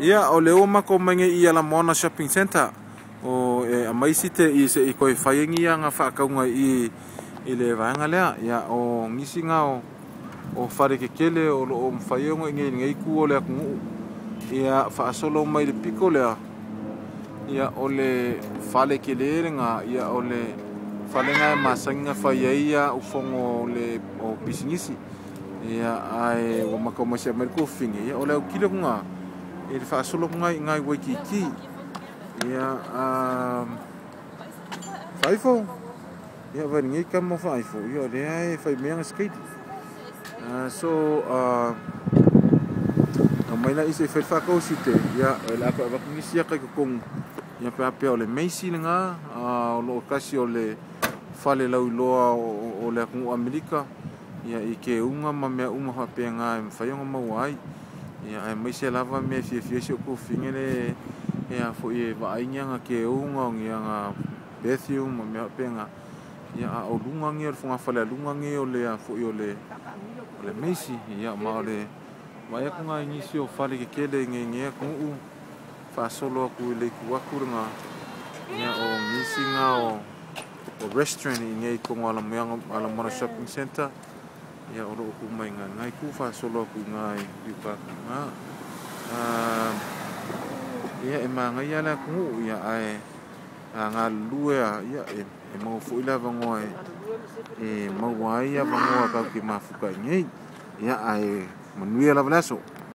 Ia o le o mako mange I ala Moana Shopping Center o a maisi te I se I koe whaiengi a ngā whaakaunga I le vaenga lea ia o ngisi ngā o whare ke kele o mwhaionga ngai ku o lea kungu ia whaasolo mai le piko lea ia o le whale ke le ngā ia o le whale ngai masanginga whaiei ia ufongo le o pisingisi ia ai o mako maisi Ameriko fingi ia o lea ukile kunga e le whaasolo ngai Waikiki ia whaifo ia wai ngai kamo whaifo ia le ai whai meanga skate so maina I se whai whakau si te ia le ako e wakingisi kai kukong ia pēapea o le meisi nga o lo kasi o le whale lau loa o le akungu Amerika ia I ke unga ma mea uma hapea ngā e mwhaionga mauai ia ai mai se lava me fie se ko fingere ia fo e vainga nga ke unga ngia nga Bethel ma me penga ia o lunga ngia fo nga fale lunga ngia o le fo o le meisi ia ma le mai ko nga inisi o fale ke kele ngia ku fa solo ku le ku akuranga ia o ngisi nga o restaurant ngia ko ngala ala Moana Shopping Center ia o ku mai ngai ku fa solo ku ngai yuka nga ia e manga ia la ku ia ai nga lua ia e mo fu ila vangoe e mo wai ia vangoa ka ki mafuka ngai ia ai manuia la vlaso